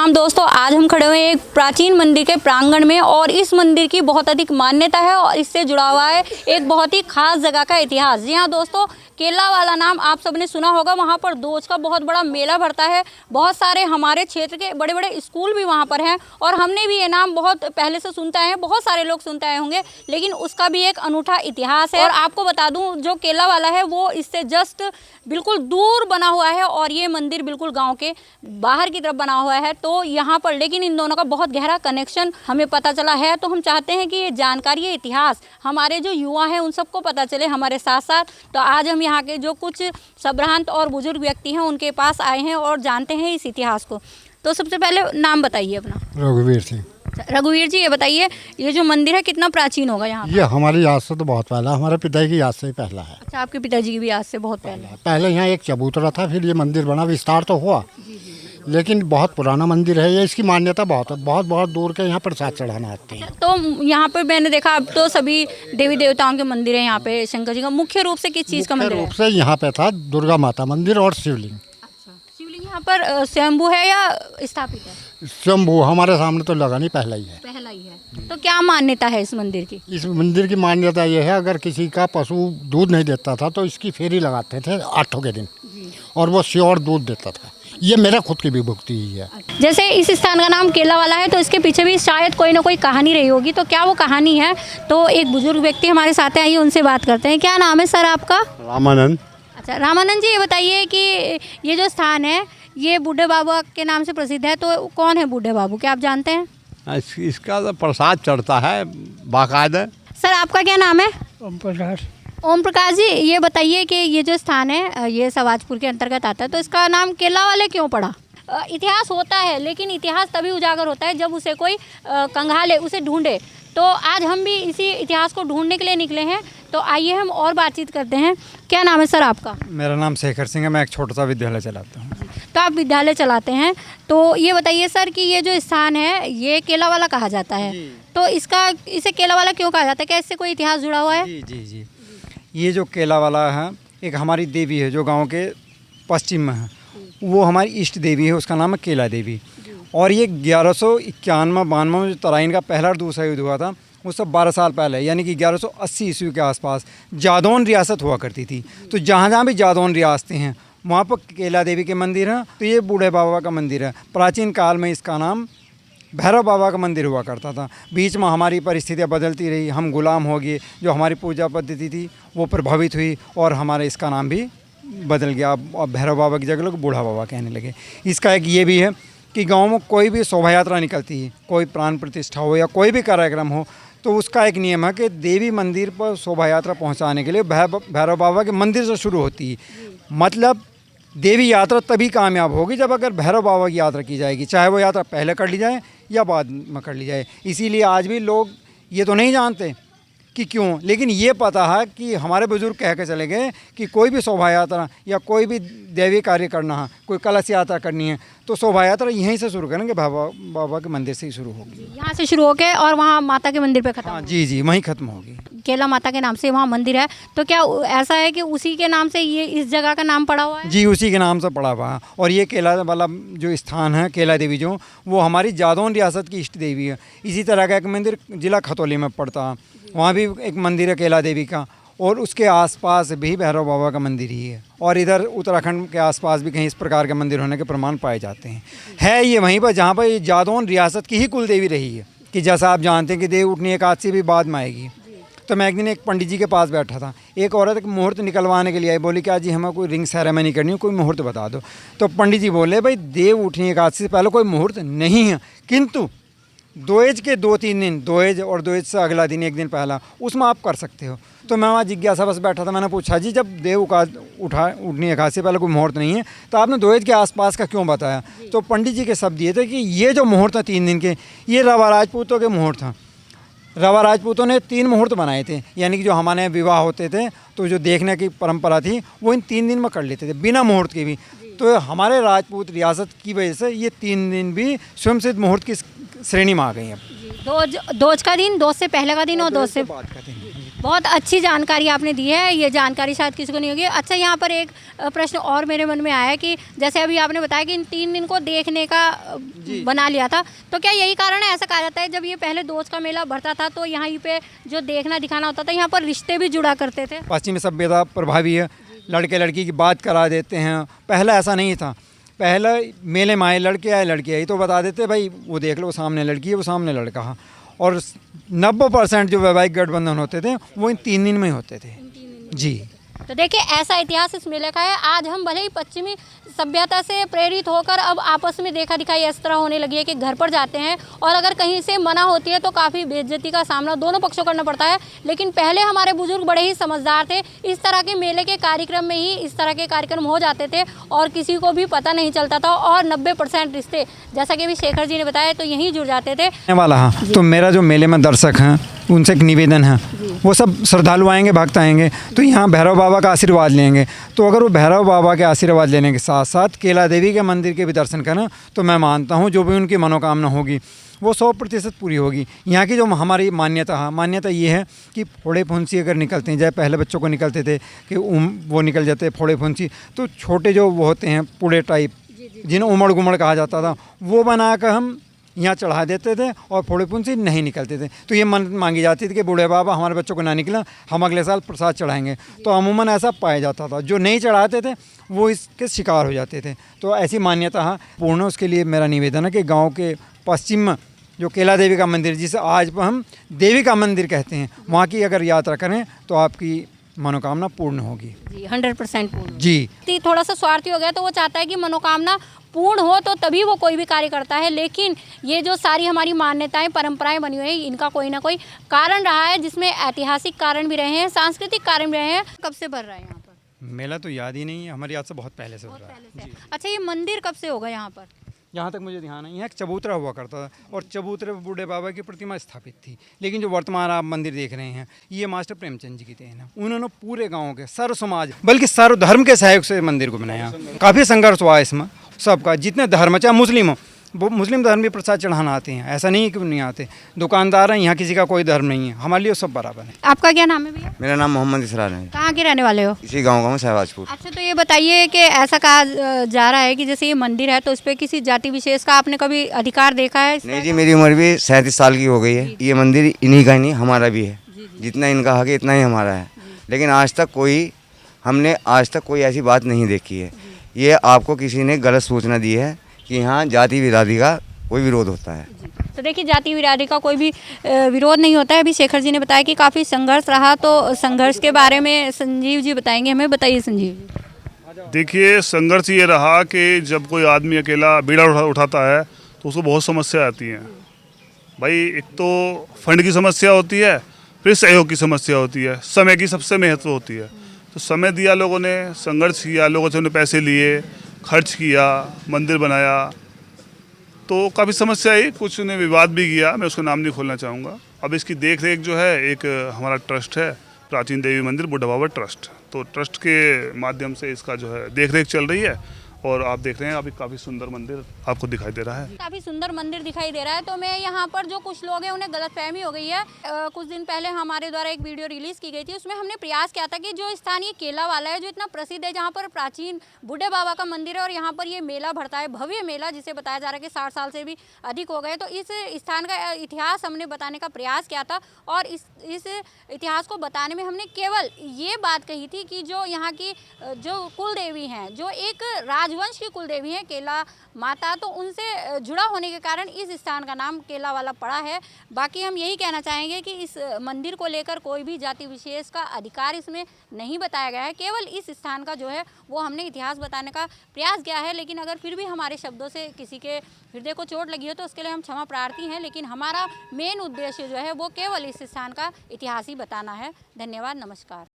राम दोस्तों, आज हम खड़े हुए हैं एक प्राचीन मंदिर के प्रांगण में और इस मंदिर की बहुत अधिक मान्यता है और इससे जुड़ा हुआ है एक बहुत ही खास जगह का इतिहास। जी हाँ दोस्तों, केला वाला नाम आप सबने सुना होगा। वहाँ पर दोज का बहुत बड़ा मेला भरता है। बहुत सारे हमारे क्षेत्र के बड़े बड़े स्कूल भी वहाँ पर हैं और हमने भी ये नाम बहुत पहले से सुनते आए हैं, बहुत सारे लोग सुनते आए होंगे, लेकिन उसका भी एक अनूठा इतिहास है। और आपको बता दूं, जो केला वाला है वो इससे जस्ट बिल्कुल दूर बना हुआ है और ये मंदिर बिल्कुल गांव के बाहर की तरफ बना हुआ है। तो यहाँ पर लेकिन इन दोनों का बहुत गहरा कनेक्शन हमें पता चला है। तो हम चाहते हैं कि ये जानकारी, ये इतिहास हमारे जो युवा हैं उन सबको पता चले हमारे साथ साथ। तो आज हम यहाँ के जो कुछ संभ्रांत और बुजुर्ग व्यक्ति हैं उनके पास आए हैं और जानते हैं इस इतिहास को। तो सबसे पहले नाम बताइए अपना। रघुवीर सिंह। रघुवीर जी, ये बताइए, ये जो मंदिर है कितना प्राचीन होगा यहाँ? ये हमारी याद से तो बहुत पहला, हमारे पिताजी की याद से ही पहला है। अच्छा, आपके पिताजी की भी याद से बहुत पहले? पहले यहाँ एक चबूतरा था, फिर ये मंदिर बना, विस्तार तो हुआ, लेकिन बहुत पुराना मंदिर है ये। इसकी मान्यता बहुत है, बहुत बहुत दूर के यहाँ प्रसाद चढ़ाना आते हैं। तो यहाँ पर मैंने देखा अब तो सभी देवी देवताओं के मंदिर है यहाँ पे। शंकर जी का मुख्य रूप से किस चीज़ का मंदिर है? रूप से यहाँ पे था दुर्गा माता मंदिर और शिवलिंग। अच्छा, शिवलिंग यहाँ पर स्वयंभू है या स्थापित है? स्वयंभू हमारे सामने तो लगा नहीं, पहला ही है। पहला ही है। तो क्या मान्यता है इस मंदिर की? इस मंदिर की मान्यता ये है, अगर किसी का पशु दूध नहीं देता था तो इसकी फेरी लगाते थे 8 के दिन और वो श्योर दूध देता था। ये मेरा खुद की विभक्ति ही है। जैसे इस स्थान का नाम केला वाला है तो इसके पीछे भी शायद कोई ना कोई कहानी रही होगी। तो क्या वो कहानी है? तो एक बुजुर्ग व्यक्ति हमारे साथ आइए, उनसे बात करते हैं। क्या नाम है सर आपका? रामानंद। अच्छा रामानंद जी, ये बताइए कि ये जो स्थान है ये बूढ़े बाबा के नाम से प्रसिद्ध है। तो कौन है बूढ़े बाबू, क्या आप जानते हैं? इसका तो प्रसाद चढ़ता है बाकायदा। सर आपका क्या नाम है? ओम प्रकाश। ओम प्रकाश जी, ये बताइए कि ये जो स्थान है ये सवाजपुर के अंतर्गत आता है, तो इसका नाम केला वाले क्यों पड़ा? इतिहास होता है, लेकिन इतिहास तभी उजागर होता है जब उसे कोई कंगाले, उसे ढूंढे। तो आज हम भी इसी इतिहास को ढूंढने के लिए निकले हैं। तो आइए हम और बातचीत करते हैं। क्या नाम है सर आपका? मेरा नाम शेखर सिंह है, मैं एक छोटा सा विद्यालय चलाता हूँ। तो आप विद्यालय चलाते हैं, तो ये बताइए सर कि ये जो स्थान है ये केला वाला कहा जाता है, तो इसे केला वाला क्यों कहा जाता है? क्या इससे कोई इतिहास जुड़ा हुआ है? जी जी जी, ये जो केला वाला है एक हमारी देवी है जो गांव के पश्चिम में है। वो हमारी इष्ट देवी है, उसका नाम है केला देवी। और ये 1191-92 में जो तराइन का पहला और दूसरा युद्ध हुआ था वो सब 12 साल पहले, यानी कि 1180 ईस्वी के आसपास जादौन रियासत हुआ करती थी। तो जहाँ जहाँ भी जादौन रियासतें हैं वहाँ पर केला देवी के मंदिर हैं। तो ये बूढ़े बाबा का मंदिर है। प्राचीन काल में इसका नाम भैरव बाबा का मंदिर हुआ करता था। बीच में हमारी परिस्थितियाँ बदलती रही, हम गुलाम हो गए, जो हमारी पूजा पद्धति थी वो प्रभावित हुई और हमारे इसका नाम भी बदल गया। अब भैरव बाबा की जगह लोग बूढ़ा बाबा कहने लगे। इसका एक ये भी है कि गांव में कोई भी शोभा यात्रा निकलती है, कोई प्राण प्रतिष्ठा हो या कोई भी कार्यक्रम हो, तो उसका एक नियम है कि देवी मंदिर पर शोभा यात्रा पहुँचाने के लिए भैरव बाबा के मंदिर से शुरू होती है। मतलब देवी यात्रा तभी कामयाब होगी जब अगर भैरव बाबा की यात्रा की जाएगी, चाहे वो यात्रा पहले कर ली जाए या बाद में कर ली जाए। इसीलिए आज भी लोग ये तो नहीं जानते कि क्यों, लेकिन ये पता है कि हमारे बुजुर्ग कह के चले गए कि कोई भी शोभा यात्रा या कोई भी दैवीय कार्य करना है, कोई कलश यात्रा करनी है, तो शोभा यात्रा यहीं से शुरू करेंगे, बाबा के मंदिर से ही शुरू होगी। यहाँ से शुरू होके और वहाँ माता के मंदिर पे खत्म? हाँ जी जी, वहीं खत्म होगी। केला माता के नाम से वहाँ मंदिर है, तो क्या ऐसा है कि उसी के नाम से ये इस जगह का नाम पड़ा हुआ है? जी, उसी के नाम से पड़ा हुआ है। और ये केला वाला जो स्थान है केला देवी जो, वो हमारी जादौन रियासत की इष्ट देवी है। इसी तरह का एक मंदिर जिला खतौली में पड़ता है, वहाँ भी एक मंदिर है केला देवी का, और उसके आसपास भी भैरव बाबा का मंदिर ही है। और इधर उत्तराखंड के आसपास भी कहीं इस प्रकार के मंदिर होने के प्रमाण पाए जाते हैं। है ये वहीं पर जहाँ पर ये जादौन रियासत की ही कुल देवी रही है। कि जैसा आप जानते हैं कि देव उठनी एकादशी भी बाद में आएगी। तो मैं एक दिन एक पंडित जी के पास बैठा था, एक औरत मुहूर्त निकलवाने के लिए आई, बोली क्या जी हमें कोई रिंग सेरेमनी करनी है, कोई मुहूर्त बता दो। तो पंडित जी बोले भाई देव उठनी एकादशी से पहले कोई मुहूर्त नहीं है, किंतु दोएज के 2-3 दिन, दोएज और दोएज से अगला दिन एक दिन पहला, उसमें आप कर सकते हो। तो मैं वहाँ जिज्ञासा बस बैठा था, मैंने पूछा जी जब देव उठनी एकादशी से पहले कोई मुहूर्त नहीं है तो आपने दोएज के आसपास का क्यों बताया? तो पंडित जी के शब्द ये थे कि ये जो मुहूर्त है 3 दिन के, ये रवा राजपूतों के मुहूर्त हैं। रवा राजपूतों ने 3 मुहूर्त बनाए थे, यानी कि जो हमारे यहाँ विवाह होते थे तो जो देखने की परंपरा थी वो इन 3 दिन में कर लेते थे बिना मुहूर्त के भी। तो हमारे राजपूत रियासत की वजह से ये 3 दिन भी स्वयं सिद्ध मुहूर्त की श्रेणी में आ गई हैं। दोज का दिन, दोज से पहले का दिन और दोज से बाद का दिन। बहुत अच्छी जानकारी आपने दी है, ये जानकारी शायद किसी को नहीं होगी। अच्छा, यहाँ पर एक प्रश्न और मेरे मन में आया कि जैसे अभी आपने बताया कि इन 3 दिन को देखने का बना लिया था, तो क्या यही कारण है? ऐसा कहा जाता है जब ये पहले दोस्त का मेला भरता था तो यहाँ पे जो देखना दिखाना होता था, यहाँ पर रिश्ते भी जुड़ा करते थे। पश्चिमी सभ्यता प्रभावी है, लड़के लड़की की बात करा देते हैं। पहले ऐसा नहीं था, पहले मेले में आए लड़के आए लड़की आई तो बता देते भाई वो देख लो, सामने लड़की है, वो सामने लड़का है। और 90% जो वैवाहिक गठबंधन होते थे वो इन 3 दिन में ही होते थे जी। तो देखिए, ऐसा इतिहास इस मेले का है। आज हम भले ही पश्चिमी सभ्यता से प्रेरित होकर अब आपस में देखा दिखाई इस तरह होने लगी है कि घर पर जाते हैं और अगर कहीं से मना होती है तो काफ़ी बेइज्जती का सामना दोनों पक्षों करना पड़ता है। लेकिन पहले हमारे बुजुर्ग बड़े ही समझदार थे, इस तरह के मेले के कार्यक्रम में ही इस तरह के कार्यक्रम हो जाते थे और किसी को भी पता नहीं चलता था और 90% रिश्ते, जैसा कि अभी शेखर जी ने बताया, तो यहीं जुड़ जाते थे। वाला हाँ, तो मेरा जो मेले में दर्शक हैं उनसे एक निवेदन है, वो सब श्रद्धालु आएंगे, भक्त आएंगे तो यहाँ भैरव बाबा का आशीर्वाद लेंगे। तो अगर वो भैरव बाबा के आशीर्वाद लेने के साथ साथ केला देवी के मंदिर के भी दर्शन करें तो मैं मानता हूँ जो भी उनकी मनोकामना होगी वो 100% पूरी होगी। यहाँ की जो हमारी मान्यता ये है कि फोड़े फुंसी अगर निकलते हैं, जैसे पहले बच्चों को निकलते थे कि वो निकल जाते फोड़े फुंसी, तो छोटे जो वो होते हैं पुड़े टाइप जिन्हें उमड़ गुमड़ कहा जाता था, वो बनाकर हम यहाँ चढ़ा देते थे और फोड़े फुंसी नहीं निकलते थे। तो ये मन मांगी जाती थी कि बूढ़े बाबा हमारे बच्चों को ना निकला, हम अगले साल प्रसाद चढ़ाएंगे। तो अमूमन ऐसा पाया जाता था, जो नहीं चढ़ाते थे वो इसके शिकार हो जाते थे। तो ऐसी मान्यता है पूर्ण। उसके लिए मेरा निवेदन है कि गाँव के पश्चिम में जो केला देवी का मंदिर, जिसे आज हम देवी का मंदिर कहते हैं, वहाँ की अगर यात्रा करें तो आपकी मनोकामना पूर्ण होगी जी, 100% पूर्ण जी। थोड़ा सा स्वार्थी हो गया तो वो चाहता है कि मनोकामना पूर्ण हो तो तभी वो कोई भी कार्य करता है। लेकिन ये जो सारी हमारी मान्यताएं परंपराएं बनी हुई हैं, इनका कोई ना कोई कारण रहा है, जिसमें ऐतिहासिक कारण भी रहे हैं, सांस्कृतिक कारण भी रहे हैं। कब से भर रहा है यहाँ पर मेला? तो याद ही नहीं है, हमारी याद से बहुत पहले से हो रहा है। अच्छा, ये मंदिर कब से होगा यहाँ पर? जहाँ तक मुझे ध्यान है यहाँ एक चबूतरा हुआ करता था और चबूतरे पर बूढ़े बाबा की प्रतिमा स्थापित थी। लेकिन जो वर्तमान आप मंदिर देख रहे हैं ये मास्टर प्रेमचंद जी की देन है। उन्होंने पूरे गांव के सर्व समाज बल्कि सर्व धर्म के सहयोग से मंदिर को बनाया। काफ़ी संघर्ष हुआ इसमें सबका, जितने धर्म, चाहे मुस्लिम हो, वो मुस्लिम धर्म भी प्रसाद चढ़ाना आते हैं, ऐसा नहीं है कि नहीं आते। दुकानदार हैं, यहाँ किसी का कोई धर्म नहीं है, हमारे लिए सब बराबर है। आपका क्या नाम है भैया? मेरा नाम मोहम्मद इसरार है। कहाँ के रहने वाले हो? इसी गांव का हूँ, शहबाजपुर। अच्छा, तो ये बताइए कि ऐसा कहा जा रहा है कि जैसे ये मंदिर है तो इस पर किसी जाति विशेष का आपने कभी अधिकार देखा है? नहीं जी, मेरी उम्र भी 37 साल की हो गई है। ये मंदिर इन्हीं का ही नहीं, हमारा भी है। जितना इनका हक है इतना ही हमारा है। लेकिन हमने आज तक कोई ऐसी बात नहीं देखी है। ये आपको किसी ने गलत सूचना दी है कि यहाँ जाति विराधी का कोई विरोध होता है। तो देखिए, जाति विराधी का कोई भी विरोध नहीं होता है। अभी शेखर जी ने बताया कि काफ़ी संघर्ष रहा, तो संघर्ष के बारे में संजीव जी बताएंगे हमें। बताइए संजीव जी। देखिए, संघर्ष ये रहा कि जब कोई आदमी अकेला बीड़ा उठाता है तो उसको बहुत समस्या आती हैं भाई। एक तो फंड की समस्या होती है, फिर सहयोग की समस्या होती है, समय की सबसे महत्व होती है। तो समय दिया लोगों ने, संघर्ष किया, लोगों से उन्हें पैसे लिए, खर्च किया, मंदिर बनाया, तो काफ़ी समस्या आई। कुछ ने विवाद भी किया, मैं उसका नाम नहीं खोलना चाहूँगा। अब इसकी देख रेख जो है एक हमारा ट्रस्ट है, प्राचीन देवी मंदिर बुढ़ा बाबा ट्रस्ट। तो ट्रस्ट के माध्यम से इसका जो है देख रेख चल रही है और आप देख रहे हैं अभी काफ़ी सुंदर मंदिर आपको दिखाई दे रहा है। काफ़ी सुंदर मंदिर दिखाई दे रहा है। तो मैं यहाँ पर जो कुछ लोग हैं उन्हें गलतफहमी हो गई है। कुछ दिन पहले हमारे द्वारा एक वीडियो रिलीज़ की गई थी, उसमें हमने प्रयास किया था कि जो स्थानीय केला वाला है, जो इतना प्रसिद्ध है, जहाँ पर प्राचीन बूढ़े बाबा का मंदिर है और यहाँ पर ये मेला भरता है, भव्य मेला, जिसे बताया जा रहा है कि 60 साल से भी अधिक हो गए। तो इस स्थान का इतिहास हमने बताने का प्रयास किया था और इस इतिहास को बताने में हमने केवल ये बात कही थी कि जो यहाँ की जो कुल देवी हैं, जो एक राजवंश की कुल देवी हैं केला माता, तो उनसे जुड़ा होने के कारण इस स्थान का नाम केला वाला पड़ा है। बाकी हम यही कहना चाहेंगे कि इस मंदिर को लेकर कोई भी जाति विशेष का अधिकार इसमें नहीं बताया गया है। केवल इस स्थान का जो है वो हमने इतिहास बताने का प्रयास किया है। लेकिन अगर फिर भी हमारे शब्दों से किसी के हृदय को चोट लगी हो तो उसके लिए हम क्षमा प्रार्थी हैं। लेकिन हमारा मेन उद्देश्य जो है वो केवल इस स्थान का इतिहास ही बताना है। धन्यवाद, नमस्कार।